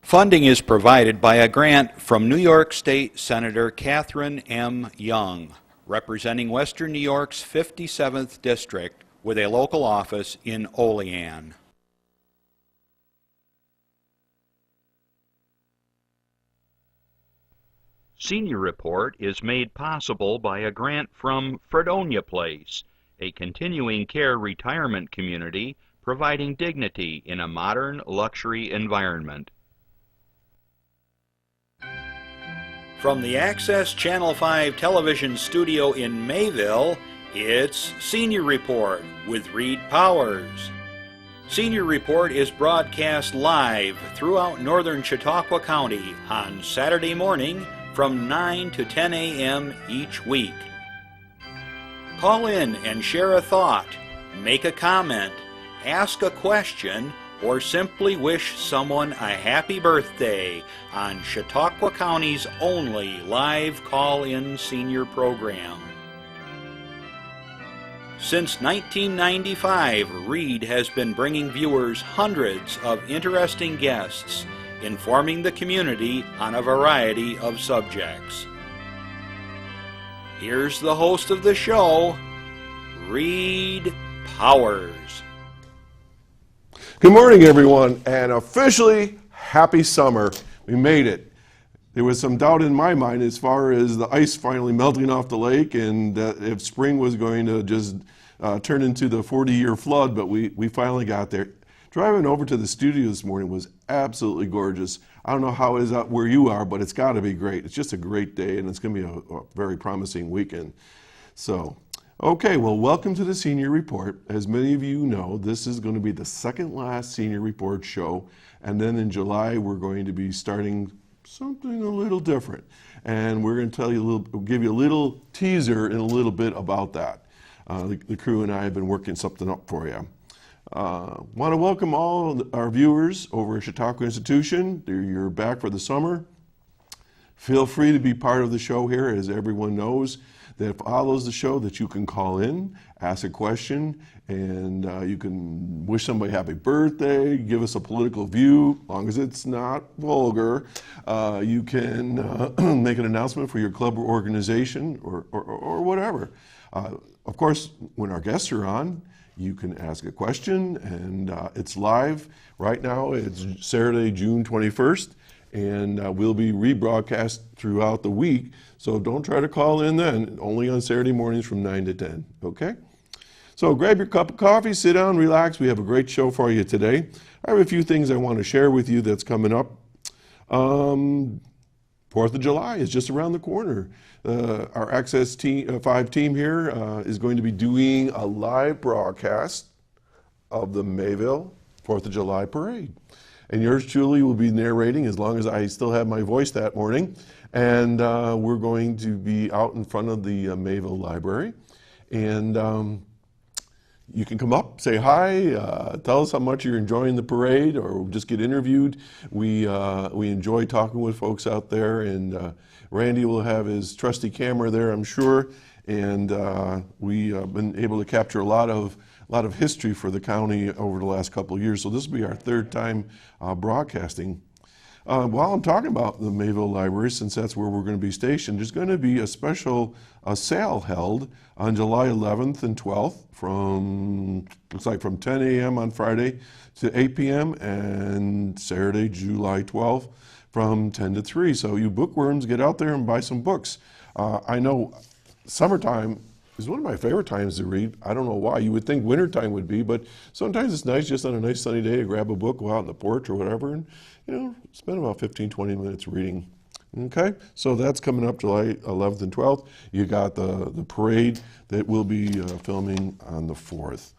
Funding is provided by a grant from New York State Senator Catherine M. Young, representing Western New York's 57th District with a local office in Olean. Senior Report is made possible by a grant from Fredonia Place, a continuing care retirement community providing dignity in a modern luxury environment. From the Access Channel 5 television studio in Mayville, it's Senior Report with Reed Powers. Senior Report is broadcast live throughout northern Chautauqua County on Saturday morning from 9 to 10 a.m. each week. Call in and share a thought, make a comment, ask a question, or simply wish someone a happy birthday on Chautauqua County's only live call-in senior program. Since 1995, Reed has been bringing viewers hundreds of interesting guests, informing the community on a variety of subjects. Here's the host of the show, Reed Powers. Good morning, everyone, and officially, happy summer. We made it. There was some doubt in my mind as far as the ice finally melting off the lake and if spring was going to just turn into the 40-year flood, but we finally got there. Driving over to the studio this morning was absolutely gorgeous. I don't know how it is out where you are, but it's got to be great. It's just a great day, and it's going to be a very promising weekend. So, okay, well, welcome to the Senior Report. As many of you know, this is going to be the second last Senior Report show, and then in July we're going to be starting something a little different, and we're going to tell you give you a little teaser in a little bit about that. The crew and I have been working something up for you. Want to welcome all our viewers over at Chautauqua Institution. You're back for the summer. Feel free to be part of the show here, as everyone knows that follows the show, that you can call in, ask a question, and you can wish somebody happy birthday, give us a political view, as long as it's not vulgar. You can make an announcement for your club or organization or whatever. Of course, when our guests are on, you can ask a question, and it's live. Right now, it's Saturday, June 21st, and we'll be rebroadcast throughout the week. So don't try to call in then, only on Saturday mornings from 9 to 10, okay? So grab your cup of coffee, sit down, relax. We have a great show for you today. I have a few things I want to share with you that's coming up. 4th of July is just around the corner. Our Access 5 team here is going to be doing a live broadcast of the Mayville 4th of July parade. And yours truly will be narrating as long as I still have my voice that morning. And we're going to be out in front of the Mayville Library. And you can come up, say hi, tell us how much you're enjoying the parade, or just get interviewed. We enjoy talking with folks out there, and Randy will have his trusty camera there, I'm sure. And we have been able to capture a lot of history for the county over the last couple of years. So this will be our third time broadcasting. While I'm talking about the Mayville Library, since that's where we're going to be stationed, there's going to be a special sale held on July 11th and 12th from 10 a.m. on Friday to 8 p.m. and Saturday, July 12th from 10 to 3. So you bookworms, get out there and buy some books. I know summertime is one of my favorite times to read. I don't know why. You would think wintertime would be, but sometimes it's nice just on a nice sunny day to grab a book, go out on the porch or whatever, and spend about 15, 20 minutes reading. Okay, so that's coming up July 11th and 12th. You got the parade that we'll be filming on the 4th.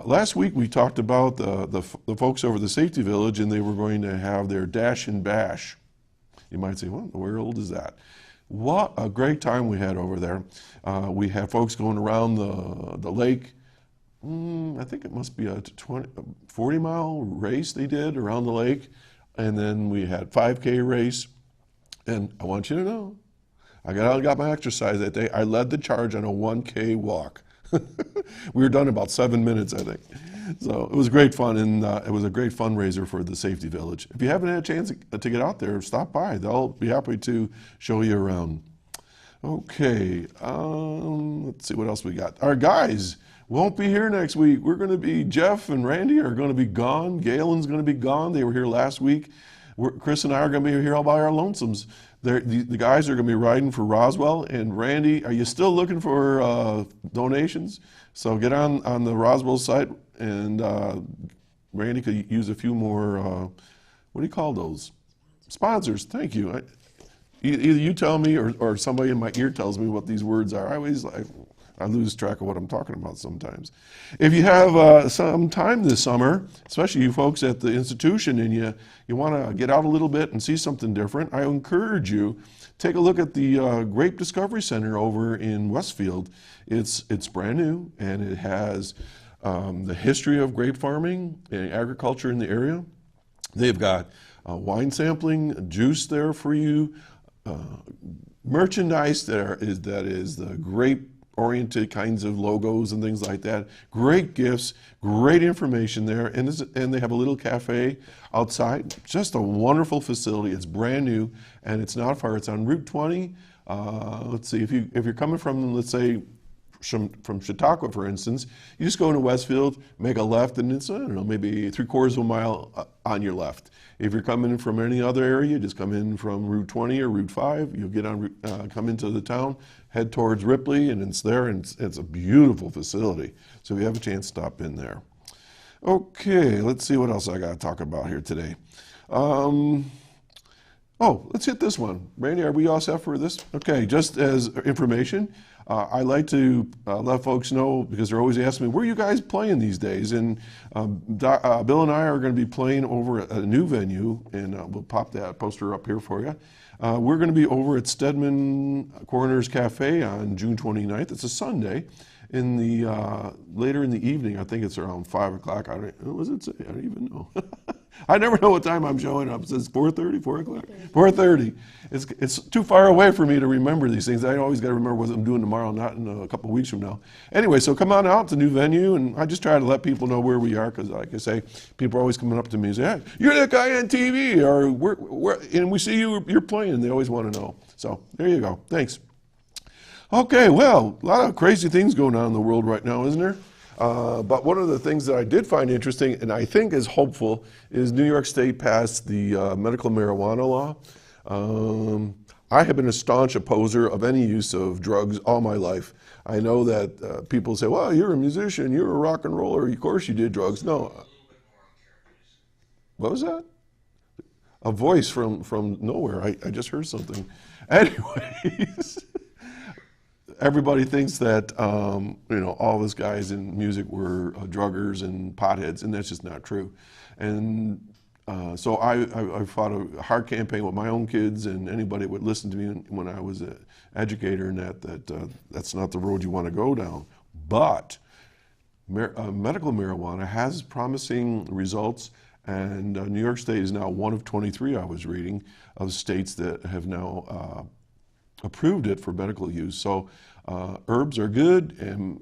Last week we talked about the folks over the Safety Village, and they were going to have their Dash and Bash. You might say, well, where old is that? What a great time we had over there. We had folks going around the lake. I think it must be a 40-mile race they did around the lake. And then we had 5K race. And I want you to know, I got my exercise that day. I led the charge on a 1K walk. We were done in about 7 minutes, I think. So it was great fun, and it was a great fundraiser for the Safety Village. If you haven't had a chance to get out there, stop by. They'll be happy to show you around. Okay, let's see what else we got. Our guys won't be here next week. We're going to be, Jeff and Randy are going to be gone. Galen's going to be gone. They were here last week. Chris and I are going to be here all by our lonesomes. The guys are going to be riding for Roswell. And Randy, are you still looking for donations? So get on the Roswell site, and Randy could use a few more, what do you call those? Sponsors. Thank you. Either you tell me or somebody in my ear tells me what these words are. I lose track of what I'm talking about sometimes. If you have some time this summer, especially you folks at the institution, and you want to get out a little bit and see something different, I encourage you, take a look at the Grape Discovery Center over in Westfield. It's brand new, and it has the history of grape farming and agriculture in the area. They've got wine sampling, juice there for you, merchandise that is the grape-oriented kinds of logos and things like that. Great gifts, great information there, and they have a little cafe outside. Just a wonderful facility. It's brand new, and it's not far. It's on Route 20. Let's see, if you're coming from, let's say, from Chautauqua, for instance, you just go into Westfield, make a left, and it's, I don't know, maybe 3/4 of a mile on your left. If you're coming in from any other area, just come in from Route 20 or Route 5. You'll get on, come into the town, head towards Ripley, and it's there, and it's a beautiful facility. So if you have a chance, stop in there. Okay, let's see what else I got to talk about here today. Let's hit this one. Randy, are we all set for this? Okay, just as information, I like to let folks know, because they're always asking me, where are you guys playing these days? And Bill and I are going to be playing over at a new venue, and we'll pop that poster up here for you. We're going to be over at Stedman Coroner's Cafe on June 29th. It's a Sunday. Later in the evening, I think it's around 5 o'clock. What does it say? I don't even know. I never know what time I'm showing up. It says 4:30, 4 o'clock? 4:30. It's too far away for me to remember these things. I always got to remember what I'm doing tomorrow, not in a couple of weeks from now. Anyway, so come on out. It's a new venue, and I just try to let people know where we are, because like I say, people are always coming up to me and say, hey, you're that guy on TV, or and we see you're playing, and they always want to know. So there you go. Thanks. Okay, well, a lot of crazy things going on in the world right now, isn't there? But one of the things that I did find interesting, and I think is hopeful, is New York State passed the medical marijuana law. I have been a staunch opposer of any use of drugs all my life. I know that people say, well, you're a musician, you're a rock and roller, of course you did drugs. No. What was that? A voice from nowhere. I just heard something. Anyways. Everybody thinks that all those guys in music were druggers and potheads, and that's just not true. And so I fought a hard campaign with my own kids and anybody that would listen to me when I was an educator, and that's not the road you want to go down. But medical marijuana has promising results, and New York State is now one of 23, I was reading, of states that have now approved it for medical use. So herbs are good, and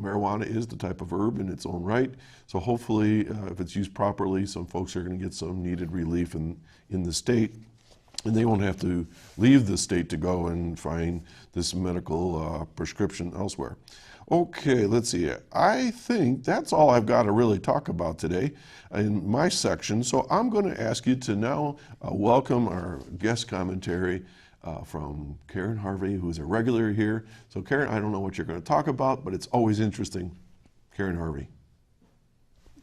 marijuana is the type of herb in its own right. So hopefully, if it's used properly, some folks are going to get some needed relief in the state, and they won't have to leave the state to go and find this medical prescription elsewhere. Okay, let's see. I think that's all I've got to really talk about today in my section. So I'm going to ask you to now welcome our guest commentary from Karen Harvey, who's a regular here. So Karen, I don't know what you're going to talk about, but it's always interesting. Karen Harvey.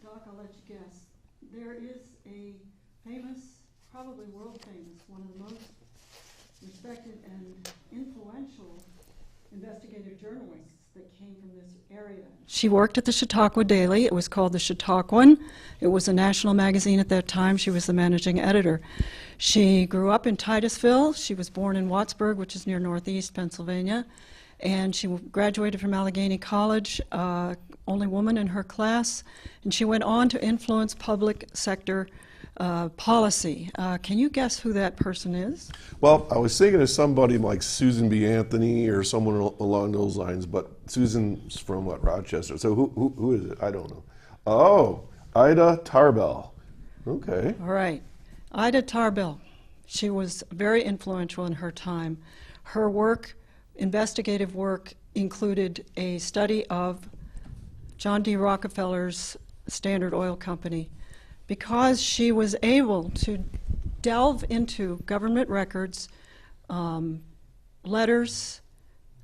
Doc, I'll let you guess. There is a famous, probably world famous, one of the most respected and influential investigative journalists that came from this area. She worked at the Chautauqua Daily. It was called the Chautauquan. It was a national magazine at that time. She was the managing editor. She grew up in Titusville. She was born in Wattsburg, which is near Northeast Pennsylvania, and she graduated from Allegheny College, only woman in her class, and she went on to influence public sector policy. Can you guess who that person is? Well, I was thinking of somebody like Susan B. Anthony or someone along those lines, but Susan's from what, Rochester? So who is it? I don't know. Oh, Ida Tarbell. Okay. All right. Ida Tarbell. She was very influential in her time. Her work, investigative work, included a study of John D. Rockefeller's Standard Oil Company. Because she was able to delve into government records, letters,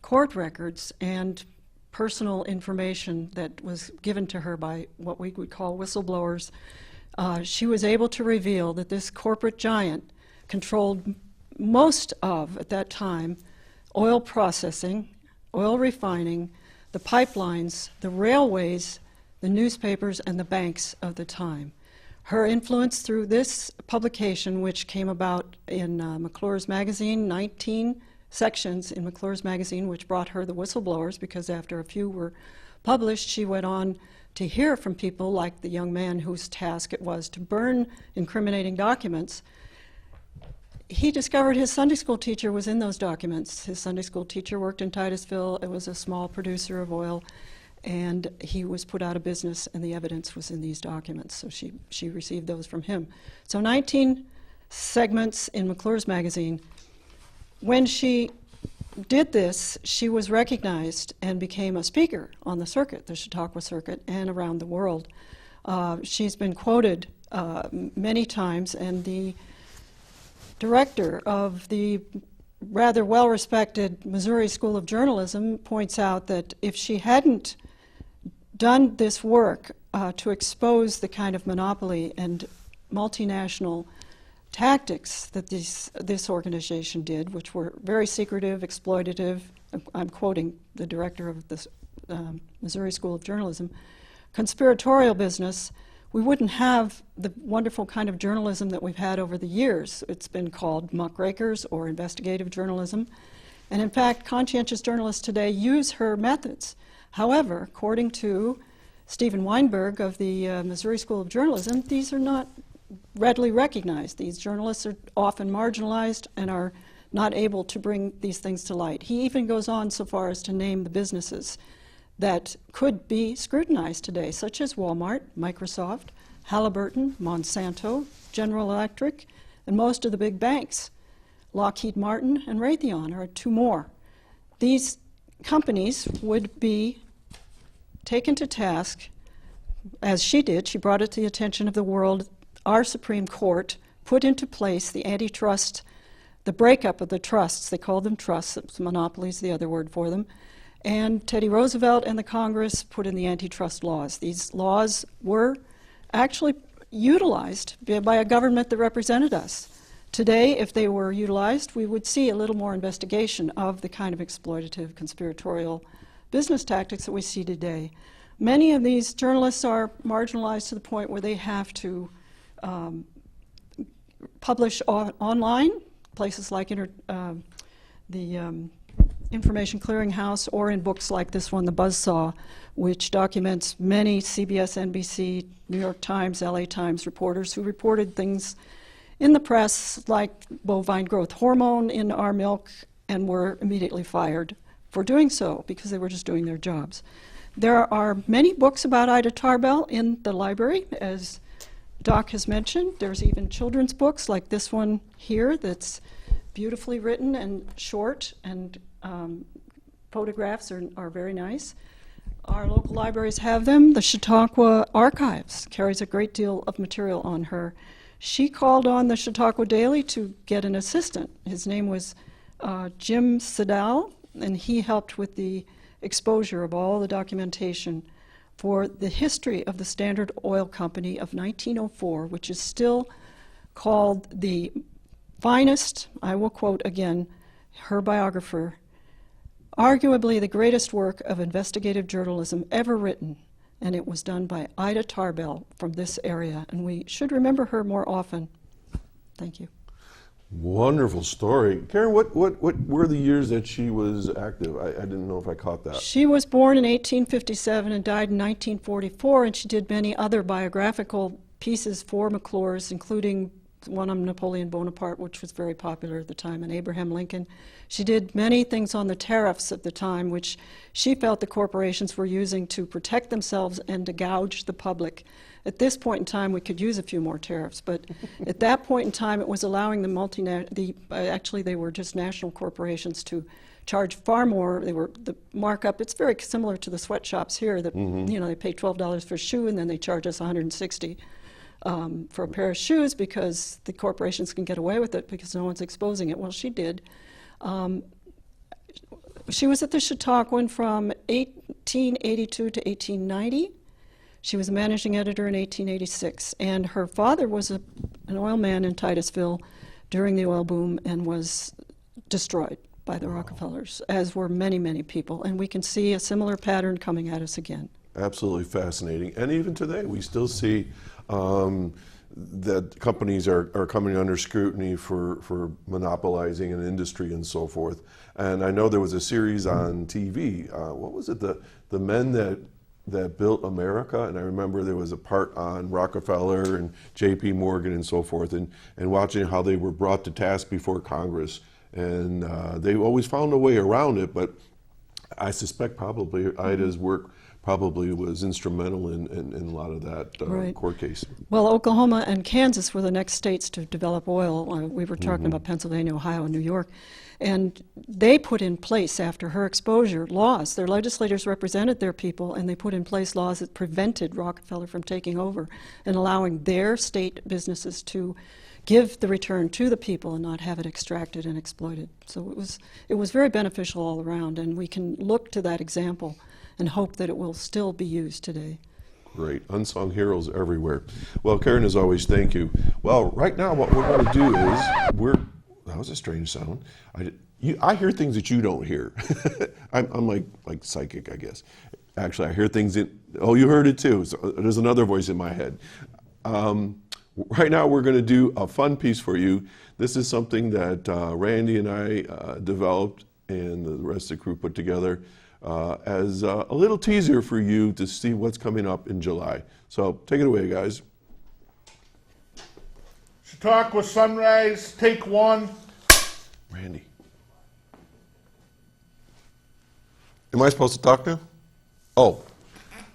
court records, and personal information that was given to her by what we would call whistleblowers, she was able to reveal that this corporate giant controlled most of, at that time, oil processing, oil refining, the pipelines, the railways, the newspapers, and the banks of the time. Her influence through this publication, which came about in McClure's Magazine, 19 sections in McClure's Magazine, which brought her the whistleblowers, because after a few were published, she went on to hear from people like the young man whose task it was to burn incriminating documents. He discovered his Sunday school teacher was in those documents. His Sunday school teacher worked in Titusville. It was a small producer of oil, and he was put out of business, and the evidence was in these documents. So she received those from him. So 19 segments in McClure's Magazine. When she did this, she was recognized and became a speaker on the circuit, the Chautauqua circuit, and around the world. She's been quoted many times, and the director of the rather well-respected Missouri School of Journalism points out that if she hadn't done this work to expose the kind of monopoly and multinational tactics that this organization did, which were very secretive, exploitative, I'm quoting the director of the Missouri School of Journalism, conspiratorial business, we wouldn't have the wonderful kind of journalism that we've had over the years. It's been called muckrakers or investigative journalism. And in fact, conscientious journalists today use her methods. However, according to Stephen Weinberg of the Missouri School of Journalism, these are not readily recognized. These journalists are often marginalized and are not able to bring these things to light. He even goes on so far as to name the businesses that could be scrutinized today, such as Walmart, Microsoft, Halliburton, Monsanto, General Electric, and most of the big banks. Lockheed Martin and Raytheon are two more. These companies would be taken to task, as she did. She brought it to the attention of the world. Our Supreme Court put into place the antitrust, the breakup of the trusts. They called them trusts. Monopolies, the other word for them. And Teddy Roosevelt and the Congress put in the antitrust laws. These laws were actually utilized by a government that represented us. Today, if they were utilized, we would see a little more investigation of the kind of exploitative, conspiratorial business tactics that we see today. Many of these journalists are marginalized to the point where they have to publish online, places like the Information Clearinghouse, or in books like this one, The Buzzsaw, which documents many CBS, NBC, New York Times, LA Times reporters who reported things in the press like bovine growth hormone in our milk and were immediately fired for doing so because they were just doing their jobs. There are many books about Ida Tarbell in the library, as Doc has mentioned. There's even children's books like this one here that's beautifully written and short, and photographs are very nice. Our local libraries have them. The Chautauqua Archives carries a great deal of material on her. She called on the Chautauqua Daily to get an assistant. His name was Jim Sedal, and he helped with the exposure of all the documentation for the history of the Standard Oil Company of 1904, which is still called the finest, I will quote again her biographer, arguably the greatest work of investigative journalism ever written, and it was done by Ida Tarbell from this area, and we should remember her more often. Thank you. Wonderful story. Karen, what were the years that she was active? I didn't know if I caught that. She was born in 1857 and died in 1944, and she did many other biographical pieces for McClure's, including one on Napoleon Bonaparte, which was very popular at the time, and Abraham Lincoln. She did many things on the tariffs at the time, which she felt the corporations were using to protect themselves and to gouge the public. At this point in time, we could use a few more tariffs, but at that point in time, it was allowing actually they were just national corporations to charge far more. They were the markup. It's very similar to the sweatshops here. That they pay $12 for a shoe, and then they charge us $160 for a pair of shoes because the corporations can get away with it because no one's exposing it. Well, she did. She was at the Chautauquan from 1882 to 1890. She was a managing editor in 1886, and her father was an oil man in Titusville during the oil boom and was destroyed by the Rockefellers, as were many, many people. And we can see a similar pattern coming at us again. Absolutely fascinating. And even today, we still see that companies are coming under scrutiny for monopolizing an industry and so forth. And I know there was a series on TV. What was it? The men that built America, and I remember there was a part on Rockefeller and J.P. Morgan and so forth, and watching how they were brought to task before Congress. And they always found a way around it, but I suspect probably Ida's work probably was instrumental in a lot of that Right. court case. Well, Oklahoma and Kansas were the next states to develop oil. We were talking about Pennsylvania, Ohio, and New York. And they put in place, after her exposure, laws. Their legislators represented their people, and they put in place laws that prevented Rockefeller from taking over and allowing their state businesses to give the return to the people and not have it extracted and exploited. So it was very beneficial all around, and we can look to that example and hope that it will still be used today. Great. Unsung heroes everywhere. Well, Karen, as always, thank you. Well, right now what we're going to do is that was a strange sound. I hear things that you don't hear. I'm like psychic, I guess. Actually, I hear things you heard it too. So there's another voice in my head. Right now we're going to do a fun piece for you. This is something that Randy and I developed and the rest of the crew put together as a little teaser for you to see what's coming up in July. So take it away, guys. Chautauqua Sunrise, take one. Randy. Am I supposed to talk now? Oh,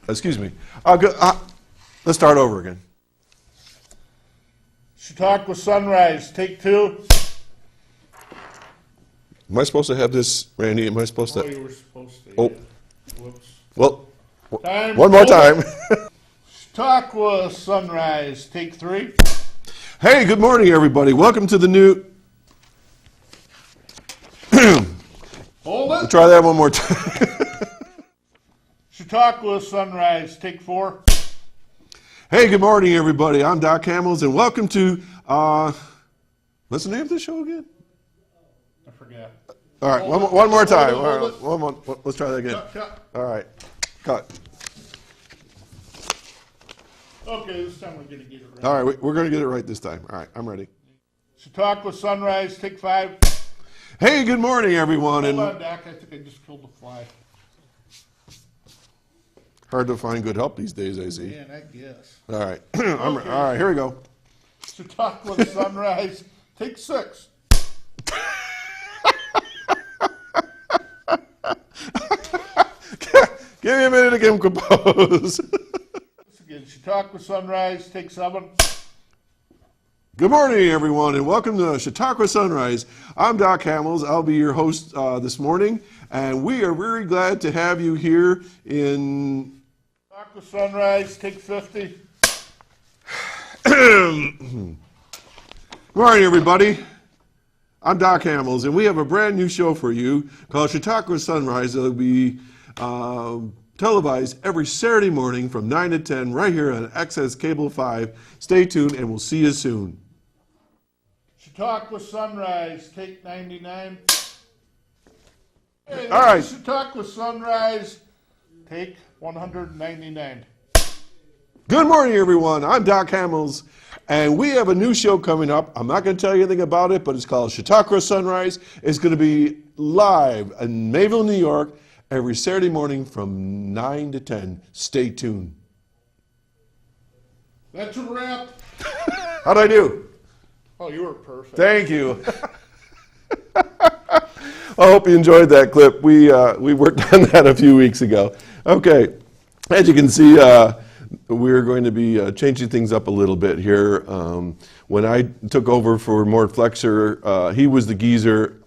excuse me. Let's start over again. Chautauqua Sunrise, take two. Am I supposed to have this, Randy? Am I supposed to? Oh, you were supposed to. Oh. Yeah. Whoops. Well, Time one more time. Chautauqua Sunrise, take three. Hey, good morning, everybody. Welcome to the new. Hold We'll it. try that one more time. Chautauqua Sunrise, take four. Hey, good morning, everybody. I'm Doc Hamels, and welcome to. What's the name of the show again? I forget. All right, Hold it. one more time. Hold All it. right, one more. Let's try that again. Cut. All right, cut. Okay, this time we're going to get it right. All right, we're going to get it right this time. All right, I'm ready. Chautauqua Sunrise, take five. Hey, good morning, everyone. Hold And on, Doc. I think I just killed a fly. hard to find good help these days, I see. Man, I guess. All right, all right, here we go. Chautauqua Sunrise, take six. Give me a minute to get him composed. Again, Chautauqua Sunrise, take seven. Good morning, everyone, and welcome to Chautauqua Sunrise. I'm Doc Hamels. I'll be your host this morning, and we are very glad to have you here in... Chautauqua Sunrise, take 50. Good morning, everybody. I'm Doc Hamels, and we have a brand new show for you called Chautauqua Sunrise. It'll be televised every Saturday morning from 9 to 10 right here on Access Cable 5. Stay tuned, and we'll see you soon. Chautauqua Sunrise, take 99. Hey, All right. Chautauqua Sunrise, take 199. Good morning, everyone. I'm Doc Hamels, and we have a new show coming up. I'm not going to tell you anything about it, but it's called Chautauqua Sunrise. It's going to be live in Mayville, New York, every Saturday morning from 9 to 10. Stay tuned. That's a wrap. How'd I do? Oh, you were perfect. Thank you. I hope you enjoyed that clip. We worked on that a few weeks ago. Okay, as you can see, we're going to be changing things up a little bit here. When I took over for Mort Flexer, he was the geezer.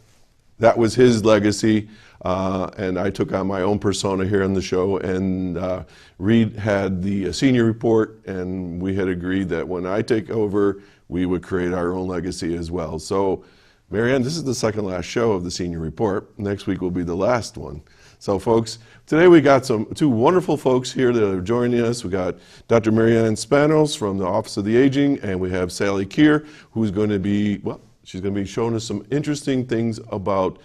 That was his legacy. And I took on my own persona here on the show. And Reed had the senior report, and we had agreed that when I take over, we would create our own legacy as well. So, MaryAnn, this is the second last show of the senior report. Next week will be the last one. So, folks, today we got two wonderful folks here that are joining us. We got Dr. MaryAnn Spanos from the Office of the Aging, and we have Sally Kier, who's going to be, well, she's going to be showing us some interesting things about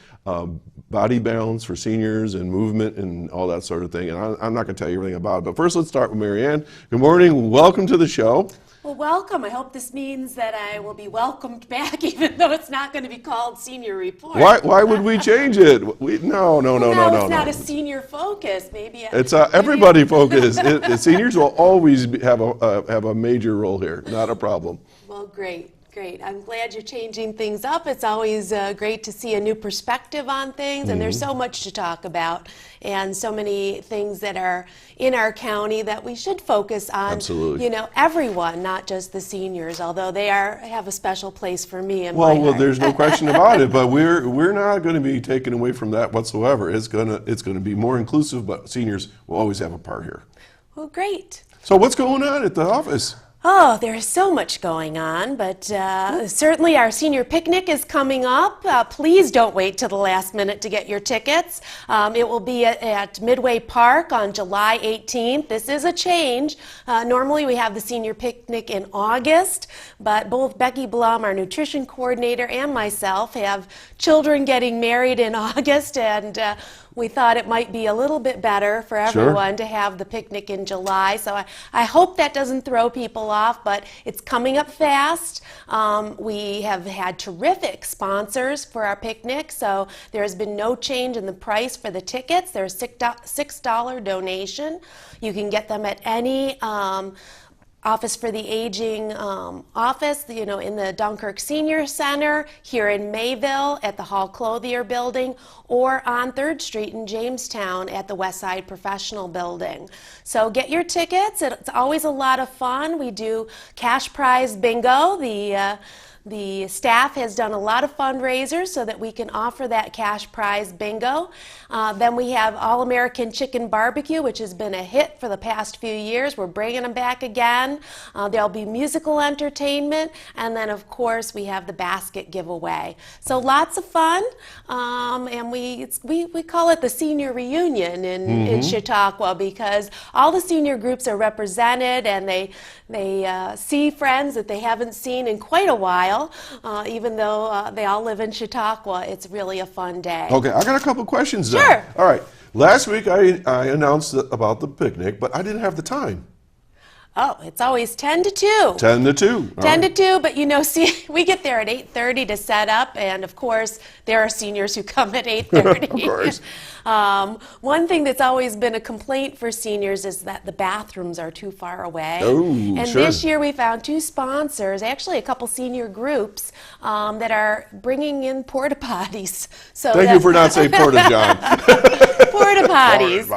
body balance for seniors and movement and all that sort of thing. And I'm not going to tell you everything about it, but first let's start with MaryAnn. Good morning. Welcome to the show. Well, welcome. I hope this means that I will be welcomed back, even though it's not going to be called Senior Report. Why would we change it? No. It's not a senior focus. Maybe it's everybody focus. Seniors will always have a major role here. Not a problem. Well, great. I'm glad you're changing things up. It's always great to see a new perspective on things, and there's so much to talk about, and so many things that are in our county that we should focus on. Absolutely. Everyone, not just the seniors, although they have a special place for me in my heart. Well, there's no question about it, but we're not going to be taken away from that whatsoever. It's going to be more inclusive, but seniors will always have a part here. Well, great. So what's going on at the office? Oh, there is so much going on, but certainly our senior picnic is coming up. Please don't wait till the last minute to get your tickets. It will be at Midway Park on July 18th. This is a change. Normally we have the senior picnic in August, but both Becky Blum, our nutrition coordinator, and myself have children getting married in August, and we thought it might be a little bit better for everyone to have the picnic in July. So I hope that doesn't throw people off, but it's coming up fast. We have had terrific sponsors for our picnic, so there has been no change in the price for the tickets. There's a $6 donation. You can get them at any Office for the Aging office, in the Dunkirk Senior Center, here in Mayville at the Hall Clothier Building, or on 3rd Street in Jamestown at the Westside Professional Building. So get your tickets. It's always a lot of fun. We do cash prize bingo. The staff has done a lot of fundraisers so that we can offer that cash prize bingo. Then we have All-American Chicken Barbecue, which has been a hit for the past few years. We're bringing them back again. There'll be musical entertainment, and then of course we have the basket giveaway. So lots of fun, and we call it the senior reunion in Chautauqua, because all the senior groups are represented, and they see friends that they haven't seen in quite a while. Even though they all live in Chautauqua, it's really a fun day. Okay, I got a couple questions then. Sure. All right. Last week I announced about the picnic, but I didn't have the time. Oh, it's always 10 to 2. 10 to 2. 10 to 2, but see, we get there at 8:30 to set up, and of course, there are seniors who come at 8:30. Of course. One thing that's always been a complaint for seniors is that the bathrooms are too far away. Oh, and sure. this year we found 2 sponsors, actually a couple senior groups, that are bringing in porta potties. So Thank you for not saying porta john. Porta potties.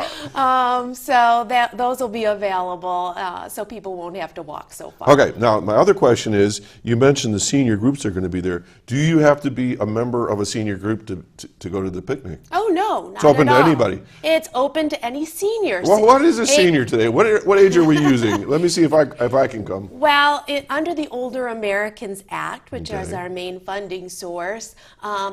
So those will be available, so people won't have to walk so far. Okay, now my other question is, you mentioned the senior groups are going to be there. Do you have to be a member of a senior group to go to the picnic? Oh, no, not It's open at to all. anybody. It's open to any senior. Well, what is a senior today? What age are we using? Let me see if I can come. Well, under the Older Americans Act, which is Okay. our main funding source,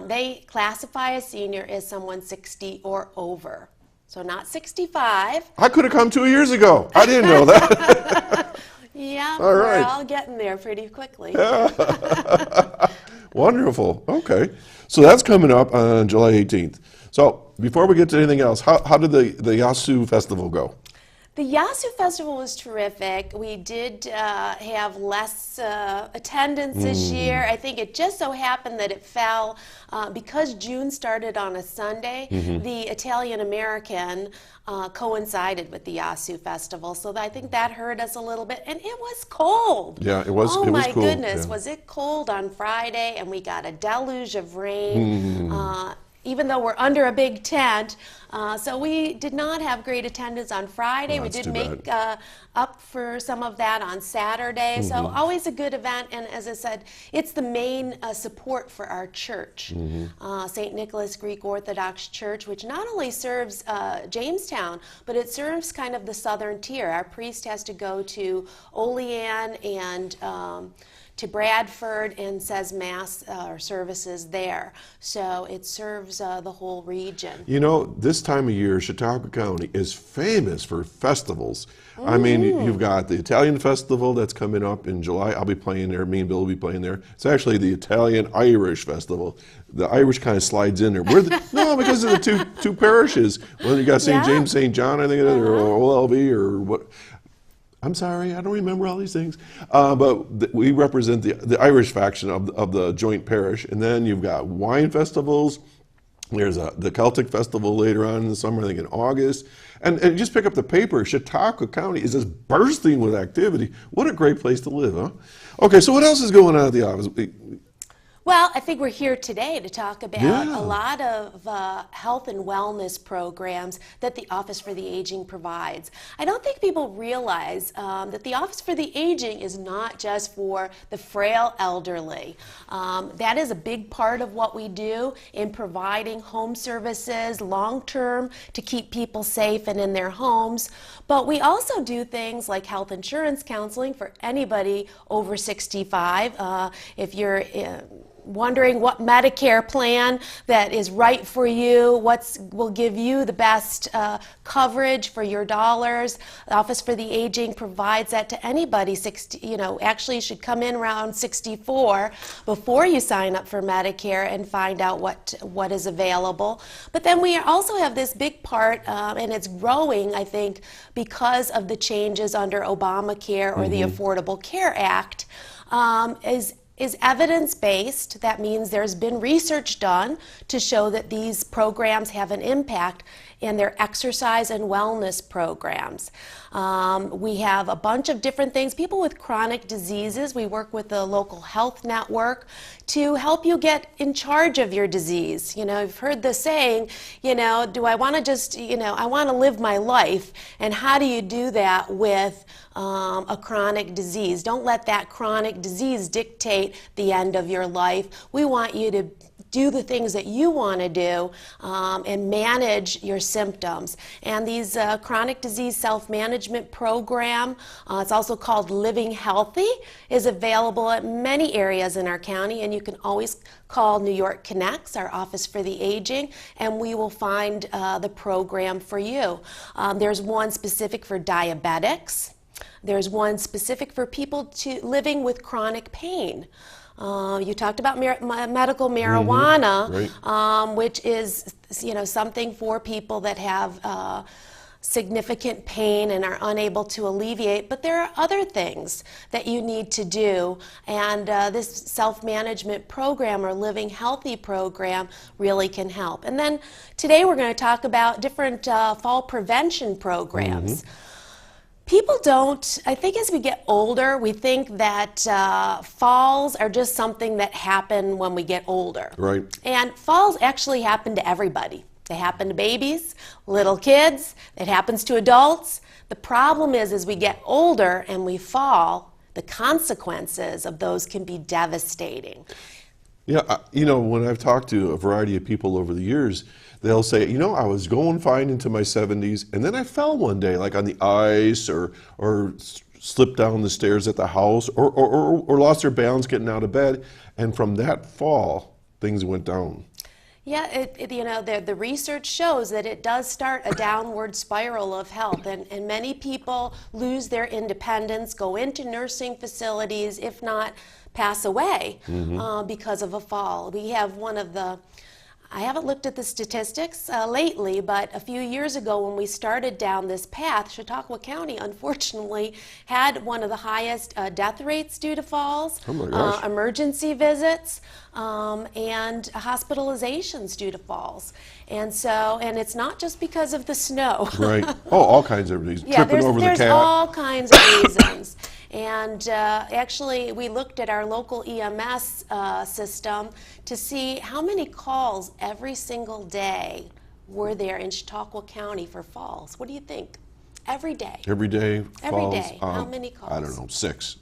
they classify a senior as someone 60 or over. So not 65. I could have come 2 years ago. I didn't know that. Yeah, All right. we're all getting there pretty quickly. Wonderful. Okay. So that's coming up on July 18th. So before we get to anything else, how did the Yasu Festival go? The Yasu Festival was terrific. We did have less attendance this year. I think it just so happened that it fell because June started on a Sunday. The Italian-American coincided with the Yasu Festival, so I think that hurt us a little bit. And it was cold. Yeah, it was. Oh it was my cool. goodness, Yeah. was it cold on Friday? And we got a deluge of rain. Even though we're under a big tent. So we did not have great attendance on Friday. Oh, we that's did too make up for some of that on Saturday. So always a good event. And as I said, it's the main support for our church, St. Nicholas Greek Orthodox Church, which not only serves Jamestown, but it serves kind of the southern tier. Our priest has to go to Olean and to Bradford and says Mass or services there. So it serves the whole region. You know, this time of year, Chautauqua County is famous for festivals. I mean, you've got the Italian Festival that's coming up in July. I'll be playing there. Me and Bill will be playing there. It's actually the Italian-Irish Festival. The Irish kind of slides in there. No, because of the two parishes. Well, you got St. James, St. John, I think it is, or OLV, or what. I'm sorry, I don't remember all these things. But we represent the Irish faction of the joint parish. And then you've got wine festivals. There's the Celtic Festival later on in the summer, I think in August. And just pick up the paper, Chautauqua County is just bursting with activity. What a great place to live, huh? Okay, so what else is going on at the office? Well, I think we're here today to talk about a lot of health and wellness programs that the Office for the Aging provides. I don't think people realize that the Office for the Aging is not just for the frail elderly. That is a big part of what we do in providing home services long-term to keep people safe and in their homes. But we also do things like health insurance counseling for anybody over 65. If you're wondering what Medicare plan that is right for you, will give you the best coverage for your dollars. The Office for the Aging provides that to anybody 60, actually you should come in around 64 before you sign up for Medicare and find out what is available. But then we also have this big part, and it's growing, I think, because of the changes under Obamacare or the Affordable Care Act, is evidence-based. That means there's been research done to show that these programs have an impact, and they're exercise and wellness programs. We have a bunch of different things. People with chronic diseases, we work with the local health network to help you get in charge of your disease. You've heard the saying, do I want to just, I want to live my life, and how do you do that with a chronic disease? Don't let that chronic disease dictate the end of your life. We want you to do the things that you want to do and manage your symptoms. And these chronic disease self-management program, it's also called Living Healthy, is available at many areas in our county, and you can always call New York Connects, our Office for the Aging, and we will find the program for you. There's one specific for diabetics. There's one specific for people living with chronic pain. You talked about medical marijuana, which is something for people that have significant pain and are unable to alleviate. But there are other things that you need to do, and this self-management program or Living Healthy program really can help. And then today we're going to talk about different fall prevention programs. People don't, I think as we get older, we think that falls are just something that happen when we get older. Right. And falls actually happen to everybody. They happen to babies, little kids, it happens to adults. The problem is as we get older and we fall, the consequences of those can be devastating. Yeah, when I've talked to a variety of people over the years, they'll say, I was going fine into my 70s, and then I fell one day, like on the ice, or slipped down the stairs at the house, or lost their balance getting out of bed, and from that fall, things went down. Yeah, the research shows that it does start a downward spiral of health, and many people lose their independence, go into nursing facilities, if not pass away because of a fall. We have one of the I haven't looked at the statistics lately, but a few years ago when we started down this path, Chautauqua County unfortunately had one of the highest death rates due to falls, Oh my gosh. emergency visits, and hospitalizations due to falls. And so, and it's not just because of the snow. Right. Oh, all kinds of reasons. Yeah, Tripping over the there's cat. all kinds of reasons. And actually, we looked at our local EMS system to see how many calls every single day were there in Chautauqua County for falls. What do you think? Every day. Every day Every falls. day. How many calls? I don't know, 6.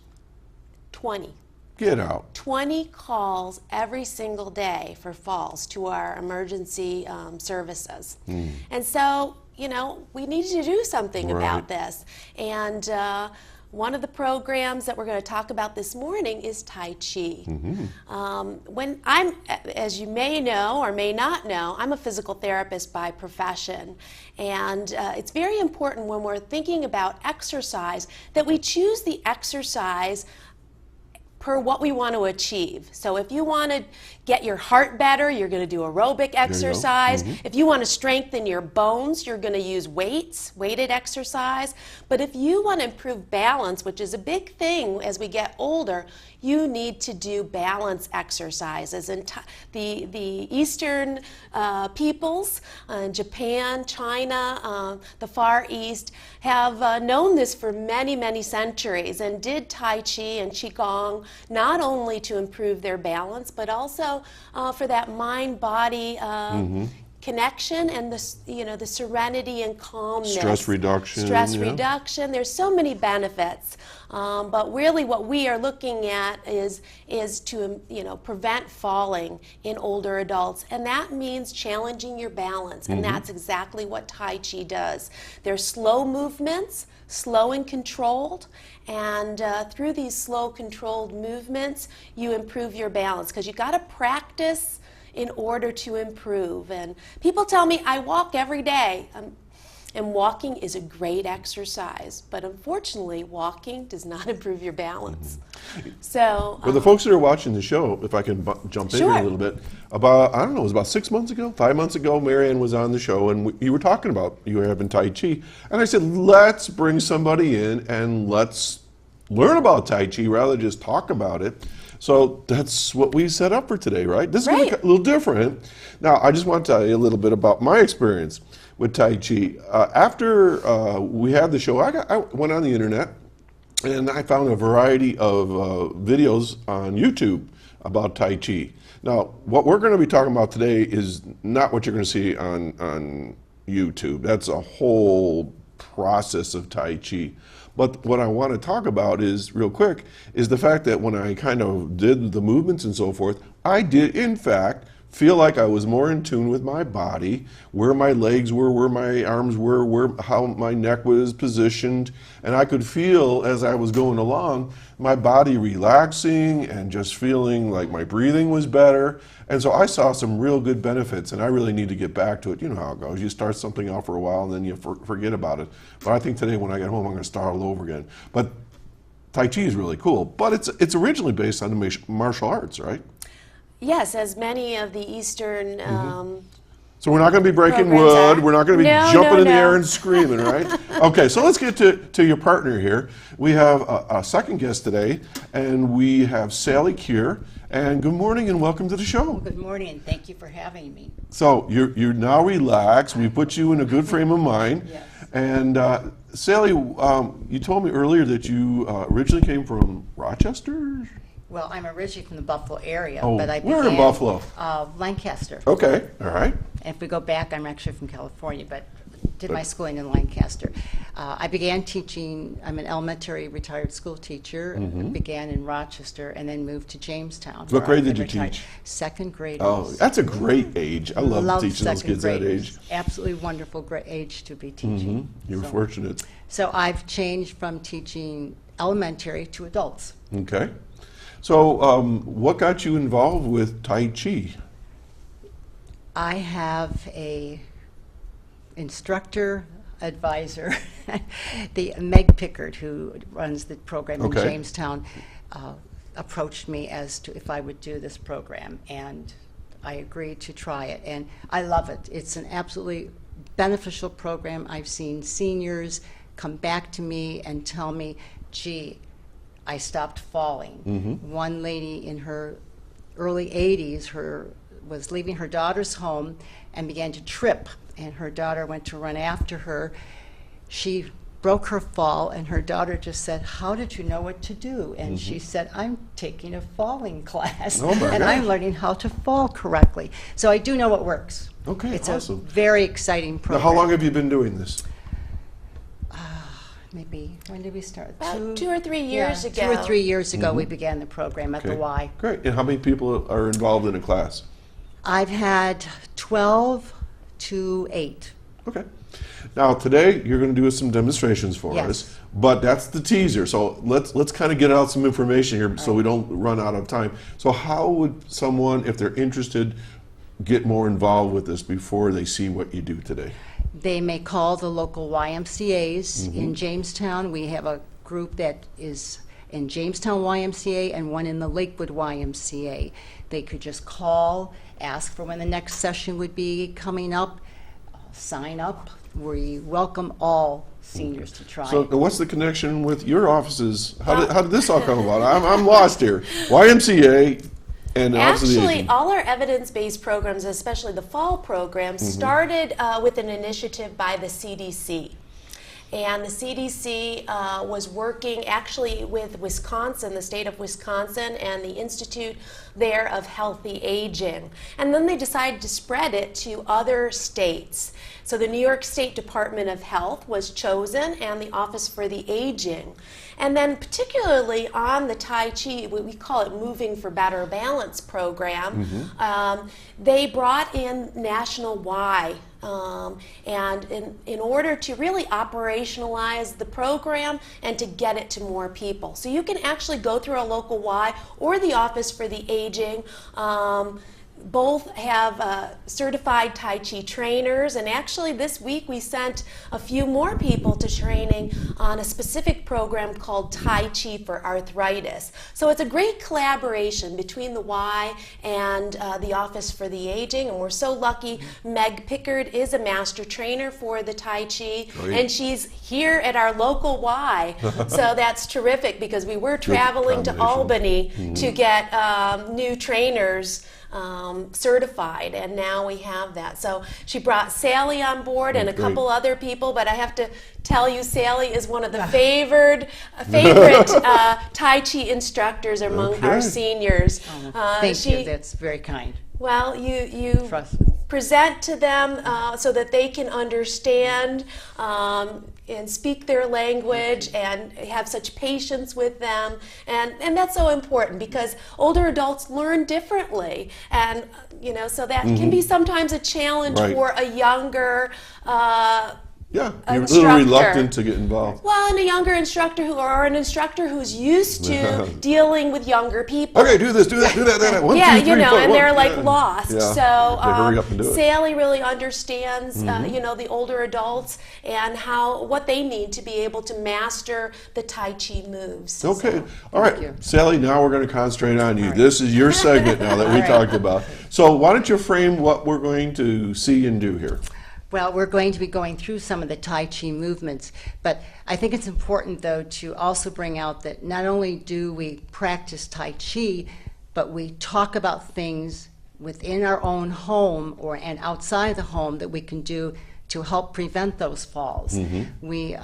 20. Get out. 20 calls every single day for falls to our emergency services. And so, you know, we need to do something about this. And one of the programs that we're going to talk about this morning is Tai Chi. When I'm, as you may know or may not know, I'm a physical therapist by profession. And it's very important when we're thinking about exercise that we choose the exercise per what we want to achieve. So if you want to get your heart better, you're going to do aerobic exercise. If you want to strengthen your bones, you're going to use weights, weighted exercise. But if you want to improve balance, which is a big thing as we get older, you need to do balance exercises. And the Eastern peoples, Japan, China, the Far East, have known this for many, many centuries and did Tai Chi and Qigong not only to improve their balance, but also for that mind-body connection and the serenity and calmness. Stress reduction. Stress reduction. There's so many benefits. But really what we are looking at is to prevent falling in older adults. And that means challenging your balance. And that's exactly what Tai Chi does. They're slow movements, slow and controlled. And through these slow, controlled movements, you improve your balance. Because you got to practice in order to improve. And people tell me I walk every day. And walking is a great exercise, but unfortunately, walking does not improve your balance. So, For the folks that are watching the show, if I can jump in here a little bit, about, I don't know, it was about 6 months ago, 5 months ago, MaryAnn was on the show, and you were talking about you were having Tai Chi. And I said, let's bring somebody in and let's learn about Tai Chi rather than just talk about it. So that's what we set up for today, right? This is gonna be a little different. Now, I just want to tell you a little bit about my experience with Tai Chi. After we had the show, I went on the internet and I found a variety of videos on YouTube about Tai Chi. Now, what we're going to be talking about today is not what you're going to see on YouTube. That's a whole process of Tai Chi. But what I want to talk about is, real quick, is the fact that when I kind of did the movements and so forth, I did, in fact, feel like I was more in tune with my body, where my legs were, where my arms were, how my neck was positioned, and I could feel as I was going along my body relaxing and just feeling like my breathing was better. And so I saw some real good benefits, and I really need to get back to it. You know how it goes. You start something out for a while and then you forget about it. But I think today when I get home I'm going to start all over again. But Tai Chi is really cool, but it's originally based on the martial arts, right? yes, as many of the Eastern So we're not going to be breaking programs wood. are. We're not going to be No, jumping in the no. air and screaming, right? Okay, so let's get to your partner here. We have a second guest today, and we have Sally Kier. And good morning and welcome to the show. Good morning, and thank you for having me. So you're now relaxed. We put you in a good frame of mind. Yes. And Sally, you told me earlier that you originally came from Rochester? Well, I'm originally from the Buffalo area, Oh, but I where began in Buffalo? Lancaster. Okay, all right. And if we go back, I'm actually from California, but did my schooling in Lancaster. I began teaching. I'm an elementary retired school teacher. Began in Rochester and then moved to Jamestown. What where grade I did you retired. teach? Second grade. Oh, that's a great age. I love teaching those kids that age. Absolutely wonderful, great age to be teaching. You're fortunate. So I've changed from teaching elementary to adults. Okay. So what got you involved with Tai Chi? I have a instructor, advisor, the Meg Pickard, who runs the program in Jamestown, approached me as to if I would do this program, and I agreed to try it, and I love it. It's an absolutely beneficial program. I've seen seniors come back to me and tell me, gee, I stopped falling. One lady in her early 80s was leaving her daughter's home and began to trip, and her daughter went to run after her. She broke her fall, and her daughter just said, how did you know what to do? And she said, I'm taking a falling class, and I'm learning how to fall correctly. So I do know what works. Okay, it's awesome. a very exciting Now, program. how long have you been doing this? Maybe, when did we start? About 2 or 3 years ago. 2 or 3 years ago we began the program at the Y. Great. And how many people are involved in a class? I've had 12 to 8. Okay. Now today you're going to do some demonstrations for Yes. us, but that's the teaser. So let's kind of get out some information here so we don't run out of time. So how would someone, if they're interested, get more involved with this before they see what you do today? They may call the local YMCA's in Jamestown. We have a group that is in Jamestown YMCA and one in the Lakewood YMCA. They could just call, ask for when the next session would be coming up, sign up. We welcome all seniors to try So it. what's the connection with your offices? How did this all come about? I'm lost here. YMCA and Office of the Actually, Aging. all our evidence-based programs, especially the fall program, started with an initiative by the CDC. And the CDC was working actually with Wisconsin, the state of Wisconsin, and the Institute there of Healthy Aging. And then they decided to spread it to other states. So the New York State Department of Health was chosen, and the Office for the Aging. And then particularly on the Tai Chi, we call it Moving for Better Balance program, they brought in National Y. And in order to really operationalize the program and to get it to more people. So you can actually go through a local Y or the Office for the Aging. Both have certified Tai Chi trainers, and actually this week we sent a few more people to training on a specific program called Tai Chi for Arthritis. So it's a great collaboration between the Y and the Office for the Aging, and we're so lucky Meg Pickard is a master trainer for the Tai Chi, and she's here at our local Y. So that's terrific because we were traveling to Albany to get new trainers certified, and now we have that. So she brought Sally on board and a couple other people, but I have to tell you, Sally is one of the favorite Tai Chi instructors among our seniors. Thank you, that's very kind. Well, you present to them so that they can understand and speak their language and have such patience with them. And that's so important because older adults learn differently. And, so that can be sometimes a challenge for a younger Yeah, you're a little reluctant to get involved. Well, and a younger instructor or an instructor who's used to dealing with younger people. Okay, do this, do that, do that, that. 1, 2, 3, 4, and they're 1. like lost. Yeah. So They hurry up and do it. Sally really understands, the older adults and what they need to be able to master the Tai Chi moves. Okay, So, all right, you. Sally, now we're going to concentrate on you. This is your segment now that we talked about. So why don't you frame what we're going to see and do here? Well, we're going to be going through some of the Tai Chi movements, but I think it's important, though, to also bring out that not only do we practice Tai Chi, but we talk about things within our own home and outside the home that we can do to help prevent those falls. We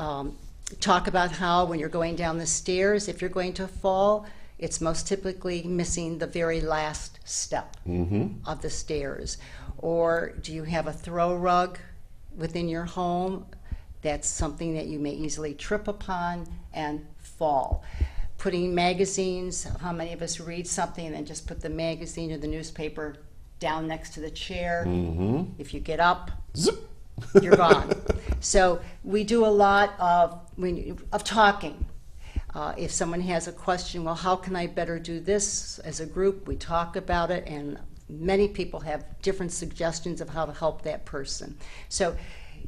talk about how when you're going down the stairs, if you're going to fall, it's most typically missing the very last step of the stairs. Or do you have a throw rug within your home? That's something that you may easily trip upon and fall. Putting magazines, how many of us read something and then just put the magazine or the newspaper down next to the chair? If you get up, Zip. you're gone. So we do a lot of talking. If someone has a question, well, how can I better do this as a group? We talk about it, and many people have different suggestions of how to help that person. So